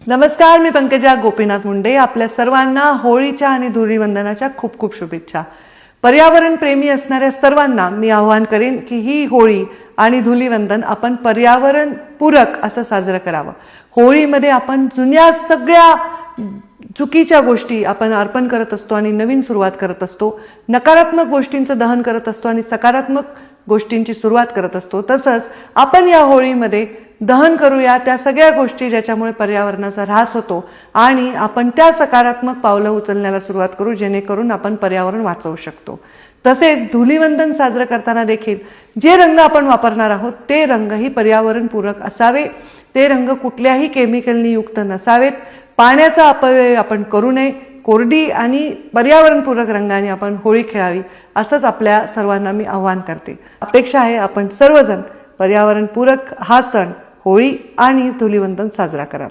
नमस्कार, मी पंकजा गोपीनाथ मुंडे. आपल्या सर्वांना होळीच्या आणि धुलीवंदनाच्या खूप खूप शुभेच्छा. पर्यावरण प्रेमी असणाऱ्या सर्वांना मी आवाहन करेन की ही होळी आणि धुलीवंदन आपण पर्यावरण पूरक असं साजरं करावं. होळीमध्ये आपण जुन्या सगळ्या चुकीच्या गोष्टी आपण अर्पण करत असतो आणि नवीन सुरुवात करत असतो. नकारात्मक गोष्टींचं दहन करत असतो आणि सकारात्मक गोष्टींची सुरुवात करत असतो. तसंच आपण या होळीमध्ये दहन करूया त्या सगळ्या गोष्टी ज्याच्यामुळे पर्यावरणाचा ऱ्हास होतो आणि आपण त्या सकारात्मक पावलं उचलण्याला सुरुवात करू, जेणेकरून आपण पर्यावरण वाचवू शकतो. तसेच धुलीवंदन साजरं करताना देखील जे रंग आपण वापरणार आहोत ते रंगही पर्यावरणपूरक असावे. ते रंग कुठल्याही केमिकलनी युक्त नसावेत. पाण्याचा अपव्यय आपण करू नये. कोरडी आणि पर्यावरणपूरक रंगाने आपण होळी खेळावी असंच आपल्या सर्वांना मी आवाहन करते. अपेक्षा आहे आपण सर्वजण पर्यावरणपूरक हा सण होळी आणि धुलीवंदन साजरा कराल.